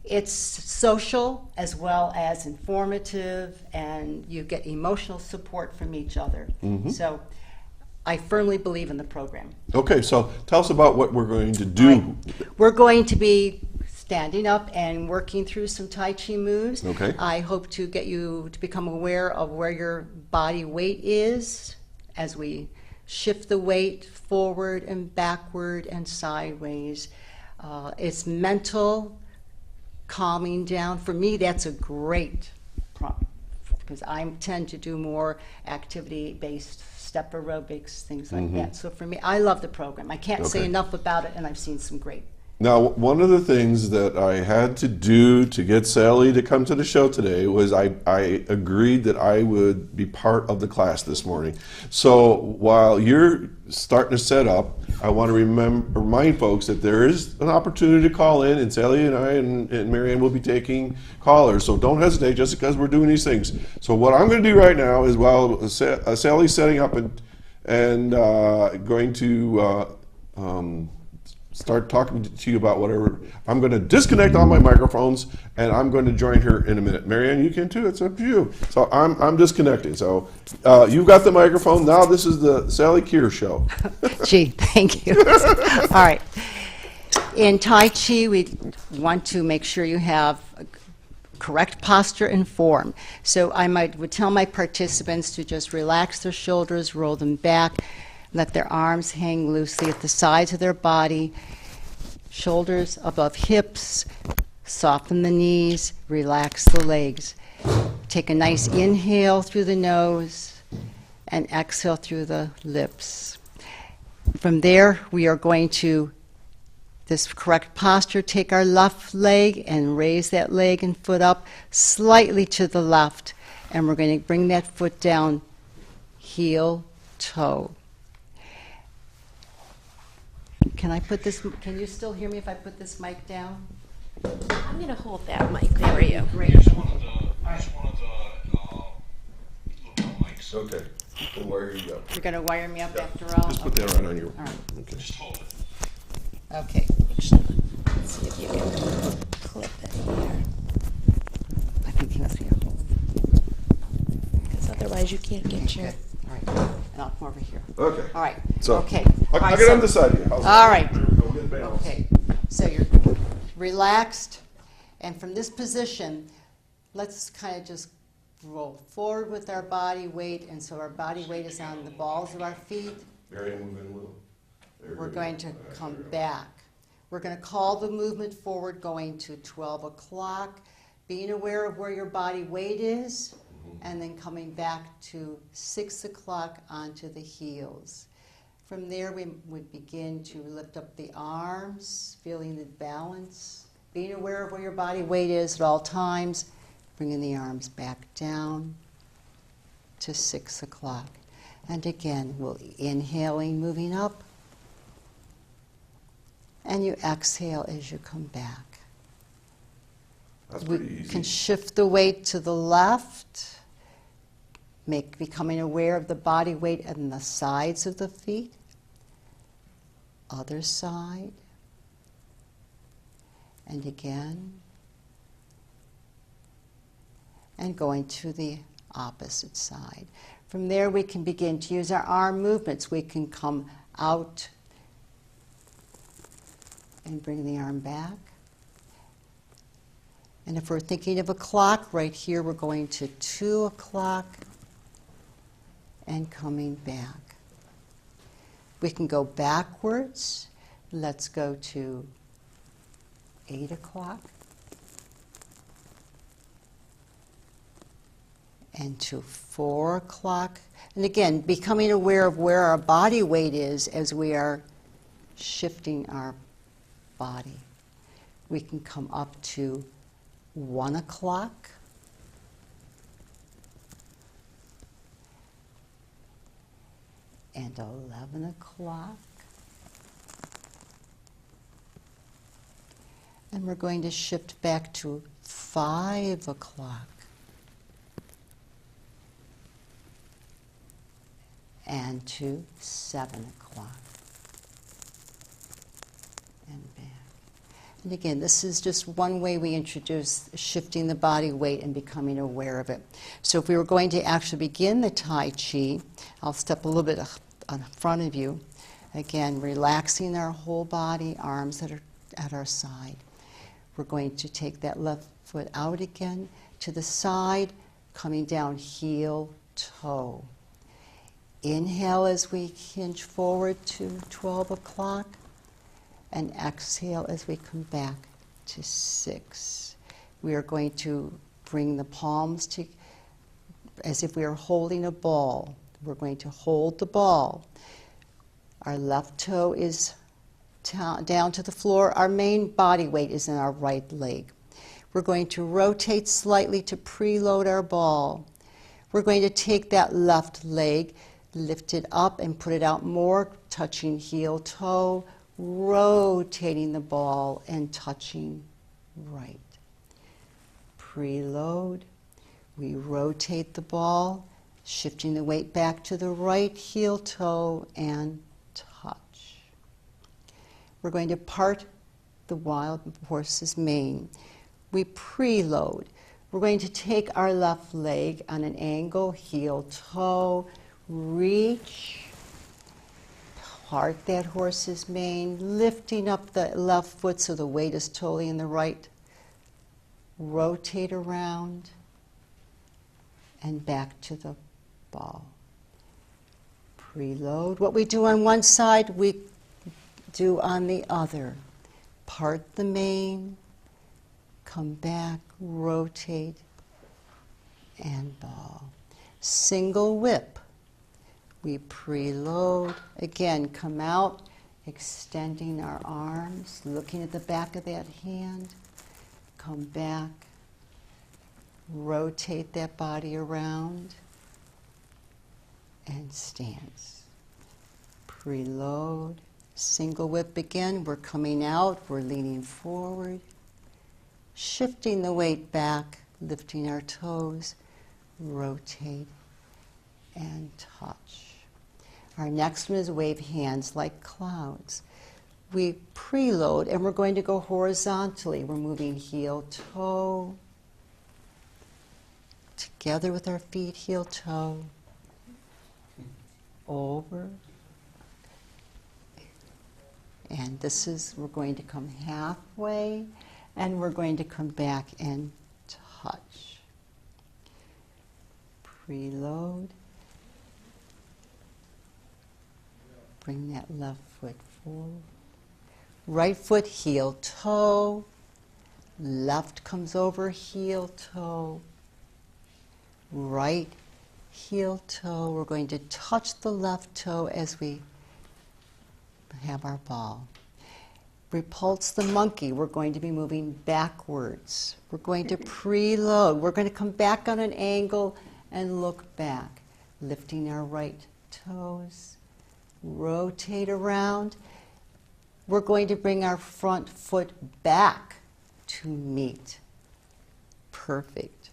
it's social as well as informative, and you get emotional support from each other. So I firmly believe in the program. Okay, so tell us about what we're going to do. Right. We're going to be standing up and working through some Tai Chi moves. Okay. I hope to get you to become aware of where your body weight is as we shift the weight forward and backward and sideways. It's mental, calming down. For me, that's a great prompt because I tend to do more activity-based step aerobics, things like that. So for me, I love the program. I can't say enough about it, and I've seen some great. Now, one of the things that I had to do to get Sally to come to the show today was I agreed that I would be part of the class this morning. So while you're starting to set up, I want to remind folks that there is an opportunity to call in, and Sally and I and MaryAnn will be taking callers. So don't hesitate just because we're doing these things. So what I'm going to do right now is while Sally's setting up and going to start talking to you about whatever. I'm going to disconnect all my microphones, and I'm going to join her in a minute. MaryAnn, you can too. It's up to you. So I'm disconnecting. So you've got the microphone. Now this is the Sally Kier show. Gee, thank you. All right. In Tai Chi, we want to make sure you have correct posture and form. So I would tell my participants to just relax their shoulders, roll them back, let their arms hang loosely at the sides of their body, shoulders above hips, soften the knees, relax the legs. Take a nice inhale through the nose and exhale through the lips. From there, we are going to, this correct posture, take our left leg and raise that leg and foot up slightly to the left. And we're going to bring that foot down, heel, toe. Can you still hear me if I put this mic down? I'm going to hold that mic for you. Great. Okay. We'll wire you up. You're going to wire me up after all? Just put that right on your. All right. Okay. Just hold it. Okay. Let's see if you can clip it here, I think he must be a hole. because otherwise you can't get your... All right. And I'll come over here. Okay. All right. So Okay. I'll get on the side of you. How's All that? right. We'll get balanced. Okay. So you're relaxed. And from this position, let's kind of just roll forward with our body weight. And so our body weight is on the balls of our feet. MaryAnn, move in a little. There We're we go. going to come back. We're going to call the movement forward going to 12 o'clock, being aware of where your body weight is, and then coming back to 6 o'clock onto the heels. From there, we would begin to lift up the arms, feeling the balance, being aware of where your body weight is at all times, bringing the arms back down to 6 o'clock. And again, we'll inhaling, moving up, and you exhale as you come back. That's We pretty easy. can shift the weight to the left, becoming aware of the body weight on the sides of the feet. Other side. And again. And going to the opposite side. From there, we can begin to use our arm movements. We can come out and bring the arm back. And if we're thinking of a clock, right here we're going to 2 o'clock and coming back. We can go backwards. Let's go to 8 o'clock and to 4 o'clock. And again, becoming aware of where our body weight is as we are shifting our body. We can come up to 1 o'clock. And 11 o'clock. And we're going to shift back to 5 o'clock. And to 7 o'clock. And back. And again, this is just one way we introduce shifting the body weight and becoming aware of it. So if we were going to actually begin the Tai Chi, I'll step a little bit in front of you. Again, relaxing our whole body, arms that are at our side. We're going to take that left foot out again to the side, coming down heel, toe. Inhale as we hinge forward to 12 o'clock, and exhale as we come back to 6. We are going to bring the palms to as if we are holding a ball. We're going to hold the ball. Our left toe is down to the floor. Our main body weight is in our right leg. We're going to rotate slightly to preload our ball. We're going to take that left leg, lift it up and put it out more, touching heel toe, rotating the ball and touching right. Preload. We rotate the ball, shifting the weight back to the right, heel toe and touch. We're going to part the wild horse's mane. We preload. We're going to take our left leg on an angle, heel toe, reach, part that horse's mane, lifting up the left foot so the weight is totally in the right. Rotate around and back to the ball. Preload. What we do on one side, we do on the other. Part the mane, come back, rotate, and ball. Single whip. We preload. Again, come out, extending our arms, looking at the back of that hand. Come back, rotate that body around, and stance. Preload. Single whip again. We're coming out, we're leaning forward, shifting the weight back, lifting our toes, rotate, and touch. Our next one is wave hands like clouds. We preload and we're going to go horizontally. We're moving heel, toe, together with our feet, heel, toe, over. And this is, we're going to come halfway and we're going to come back and touch. Preload. Bring that left foot forward. Right foot, heel, toe. Left comes over, heel, toe. Right, heel, toe. We're going to touch the left toe as we have our ball. Repulse the monkey. We're going to be moving backwards. We're going to preload. We're going to come back on an angle and look back, lifting our right toes. Rotate around. We're going to bring our front foot back to meet. Perfect.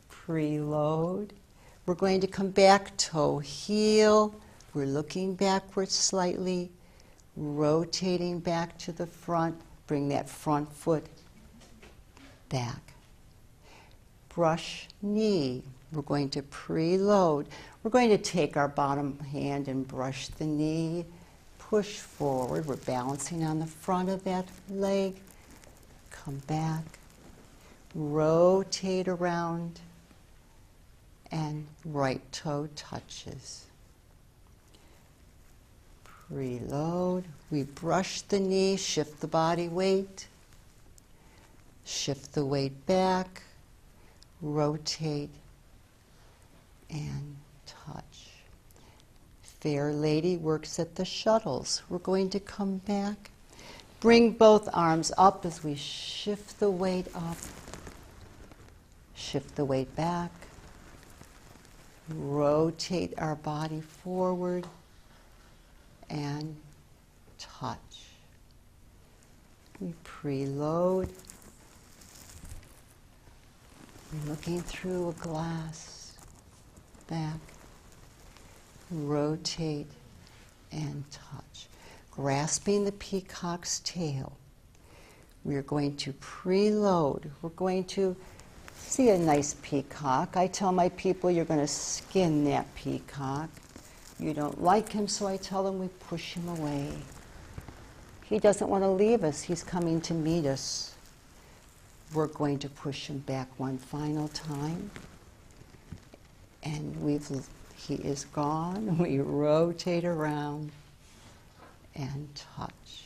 Preload. We're going to come back, toe, heel. We're looking backwards slightly, rotating back to the front. Bring that front foot back. Brush knee. We're going to preload. We're going to take our bottom hand and brush the knee, push forward. We're balancing on the front of that leg. Come back, rotate around, and right toe touches. Preload. We brush the knee, shift the body weight, shift the weight back, rotate, and touch. Fair lady works at the shuttles. We're going to come back. Bring both arms up as we shift the weight up. Shift the weight back. Rotate our body forward and touch. We preload. We're looking through a glass. Back, rotate, and touch. Grasping the peacock's tail. We're going to preload. We're going to see a nice peacock. I tell my people you're going to skin that peacock. You don't like him, so I tell him we push him away. He doesn't want to leave us. He's coming to meet us. We're going to push him back one final time. And he is gone. We rotate around and touch.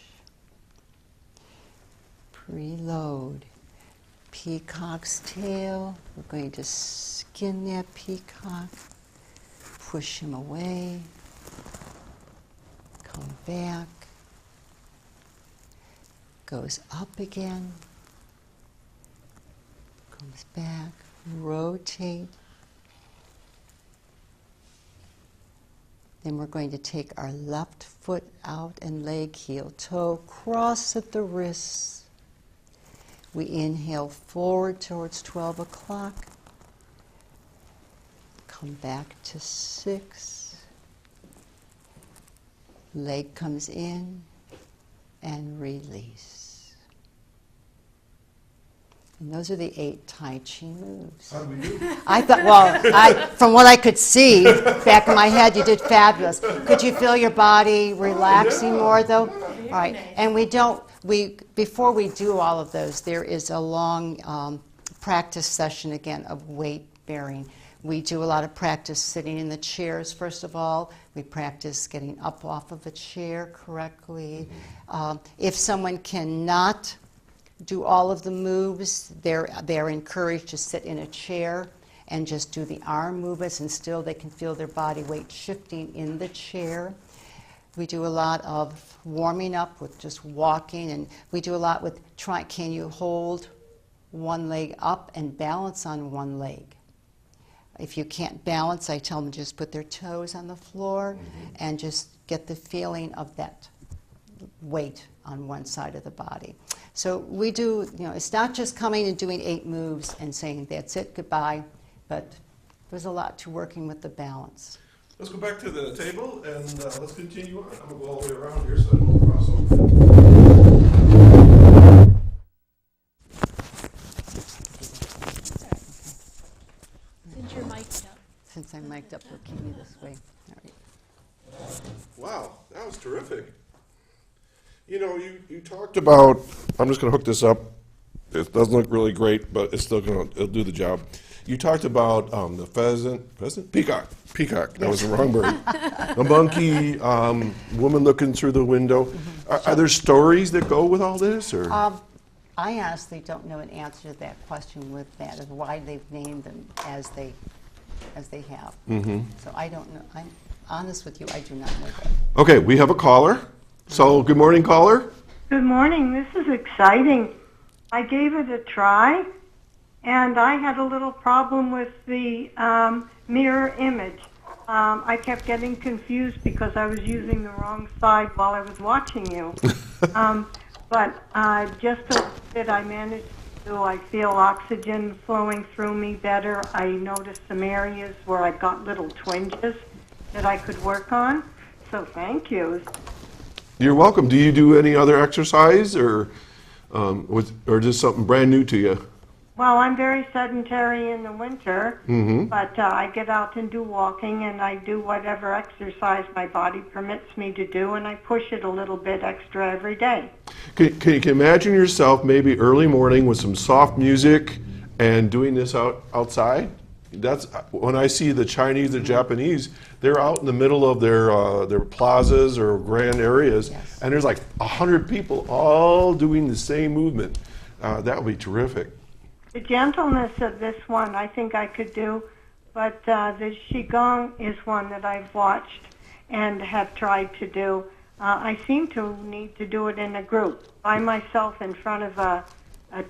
Preload. Peacock's tail. We're going to skin that peacock. Push him away. Come back. Goes up again. Comes back. Rotate. Then we're going to take our left foot out and leg, heel, toe, cross at the wrists. We inhale forward towards 12 o'clock. Come back to 6. Leg comes in and release. And those are the 8 Tai Chi moves. How do we do? I thought, well, from what I could see back in my head, you did fabulous. Could you feel your body relaxing more, though? All right. And before we do all of those, there is a long practice session again of weight bearing. We do a lot of practice sitting in the chairs, first of all. We practice getting up off of a chair correctly. If someone cannot do all of the moves, they're encouraged to sit in a chair and just do the arm movements, and still they can feel their body weight shifting in the chair. We do a lot of warming up with just walking, and we do a lot with can you hold one leg up and balance on one leg? If you can't balance, I tell them to just put their toes on the floor and just get the feeling of that weight on one side of the body. So we do, it's not just coming and doing 8 moves and saying, that's it, goodbye, but there's a lot to working with the balance. Let's go back to the table and let's continue on. I'm going to go all the way around here so I don't cross over. Since you're mic'd up. Since I'm mic'd up, we'll keep me this way. All right. Wow, that was terrific. You talked about, I'm just going to hook this up. It doesn't look really great, but it'll do the job. You talked about the pheasant? Peacock, that was the wrong bird. A monkey, woman looking through the window. Are there stories that go with all this? Or? I honestly don't know an answer to that question with that, of why they've named them as they have. So I don't know. I'm honest with you, I do not know that. Okay, we have a caller. So, good morning, caller. Good morning. This is exciting. I gave it a try, and I had a little problem with the mirror image. I kept getting confused because I was using the wrong side while I was watching you. But just a little bit I managed to do. I feel oxygen flowing through me better. I noticed some areas where I got little twinges that I could work on. So thank you. You're welcome. Do you do any other exercise or just something brand new to you? Well, I'm very sedentary in the winter, but I get out and do walking, and I do whatever exercise my body permits me to do, and I push it a little bit extra every day. Can you imagine yourself maybe early morning with some soft music and doing this outside? That's when I see the Chinese, the Japanese, they're out in the middle of their plazas or grand areas, and there's like 100 people all doing the same movement. That would be terrific. The gentleness of this one I think I could do, but the Qigong is one that I've watched and have tried to do. I seem to need to do it in a group. By myself in front of a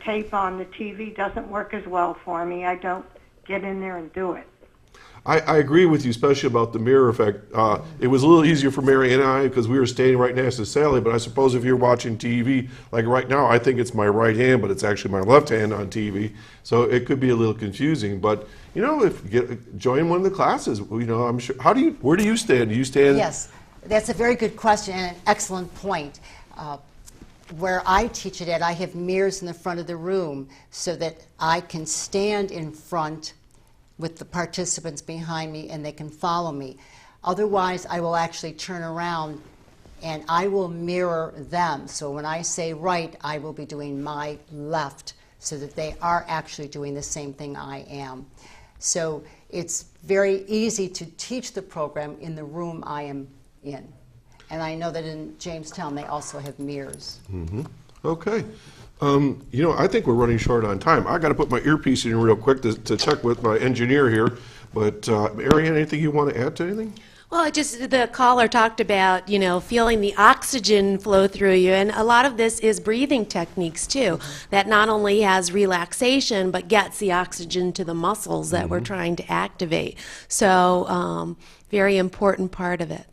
tape on the TV doesn't work as well for me. I don't get in there and do it. I agree with you, especially about the mirror effect. It was a little easier for MaryAnn and I because we were standing right next to Sally, but I suppose if you're watching TV, like right now, I think it's my right hand, but it's actually my left hand on TV, so it could be a little confusing. But, if you join one of the classes, I'm sure. Where do you stand? Do you stand? Yes, that's a very good question and an excellent point. Where I teach it at, I have mirrors in the front of the room so that I can stand in front with the participants behind me and they can follow me. Otherwise, I will actually turn around and I will mirror them. So when I say right, I will be doing my left so that they are actually doing the same thing I am. So it's very easy to teach the program in the room I am in. And I know that in Jamestown they also have mirrors. Okay. You know, I think we're running short on time. I got to put my earpiece in real quick to check with my engineer here. But MaryAnn, anything you want to add to anything? Well, the caller talked about, feeling the oxygen flow through you, and a lot of this is breathing techniques too, that not only has relaxation, but gets the oxygen to the muscles that we're trying to activate. So, very important part of it.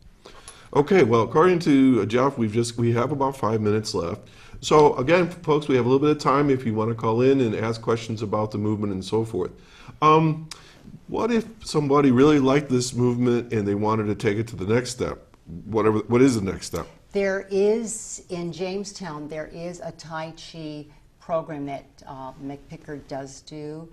Okay, well, according to Jeff, we have about 5 minutes left. So again, folks, we have a little bit of time if you want to call in and ask questions about the movement and so forth. What if somebody really liked this movement and they wanted to take it to the next step? What is the next step? There is, in Jamestown, there is a Tai Chi program that McPickard does do.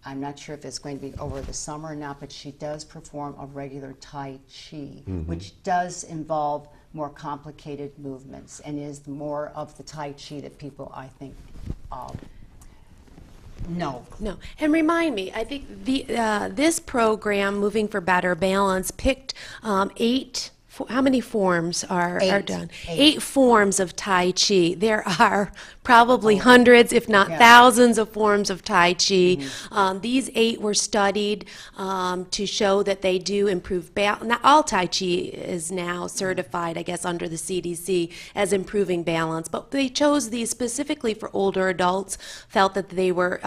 I'm not sure if it's going to be over the summer or not, but she does perform a regular Tai Chi, which does involve more complicated movements and is more of the Tai Chi that people, I think, No. And remind me, I think this program, Moving for Better Balance, picked 8, how many forms are done? 8 forms of Tai Chi. There are probably hundreds, if not thousands, of forms of Tai Chi. These 8 were studied to show that they do improve balance. Not all Tai Chi is now certified, I guess, under the CDC as improving balance, but they chose these specifically for older adults, felt that they were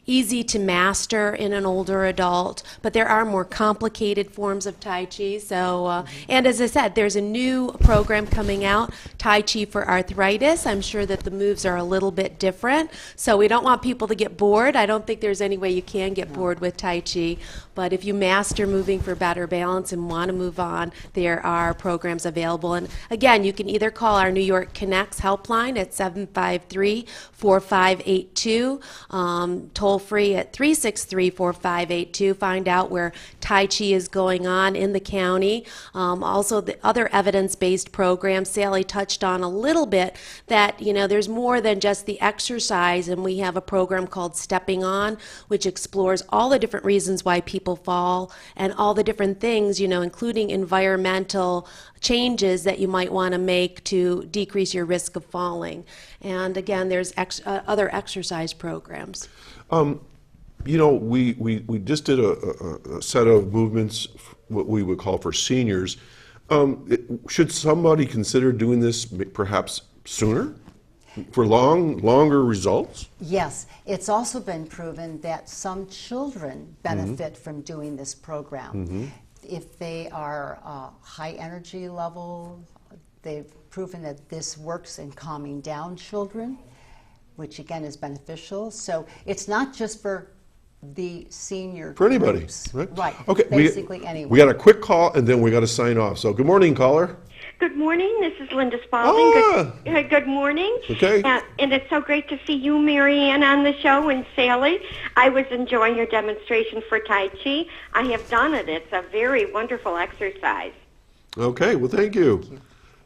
easy to master in an older adult, but there are more complicated forms of Tai Chi. So, and as I said, there's a new program coming out, Tai Chi for arthritis. I'm sure that the moves are a little bit different, so we don't want people to get bored. I don't think there's any way you can get bored with Tai Chi, but if you master Moving for Better Balance and want to move on, there are programs available. And again, you can either call our New York Connects helpline at 753-4582, toll free at 363-4582. Find out where Tai Chi is going on in the county. Also, the other evidence-based programs, Sally touched on a little bit, that there's more than just the exercise, and we have a program called Stepping On, which explores all the different reasons why people fall and all the different things, including environmental changes that you might want to make to decrease your risk of falling. And again, there's other exercise programs. We just did a set of movements, what we would call for seniors. Should somebody consider doing this perhaps sooner for longer results? Yes, it's also been proven that some children benefit from doing this program. If they are high energy level, they've proven that this works in calming down children, which again is beneficial. So it's not just for the senior for anybody, groups. right? Okay, basically anyone. We got a quick call and then we got to sign off. So good morning, caller. Good morning. This is Linda Spalding. Ah. Good morning. Okay. And it's so great to see you, MaryAnn, on the show, and Sally. I was enjoying your demonstration for Tai Chi. I have done it. It's a very wonderful exercise. Okay. Well, thank you.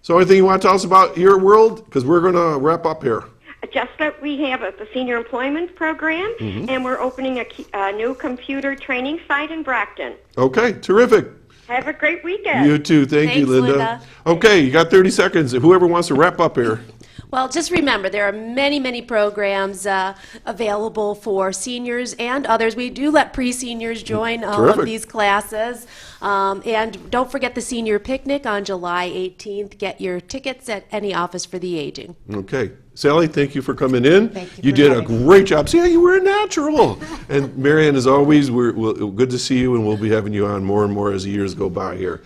So anything you want to tell us about your world? Because we're going to wrap up here. Just that we have the Senior Employment Program, and we're opening a new computer training site in Brockton. Okay. Terrific. Have a great weekend. You too. Thank you, Linda. Okay, you got 30 seconds. Whoever wants to wrap up here. Well, just remember, there are many, many programs available for seniors and others. We do let pre-seniors join all of these classes. And don't forget the senior picnic on July 18th. Get your tickets at any office for the aging. Okay. Sally, thank you for coming in. Thank you did a great job. See, you were a natural. And MaryAnn, as always, we're good to see you, and we'll be having you on more and more as the years go by here.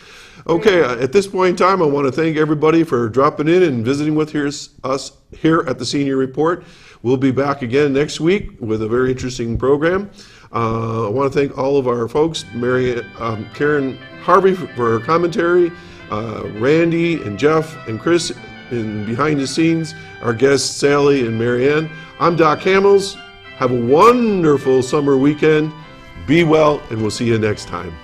Okay, at this point in time, I want to thank everybody for dropping in and visiting with us here at the Senior Report. We'll be back again next week with a very interesting program. I want to thank all of our folks, Karen Harvey for her commentary, Randy and Jeff and Chris in behind the scenes, our guests Sally and MaryAnn. I'm Doc Hamels. Have a wonderful summer weekend. Be well, and we'll see you next time.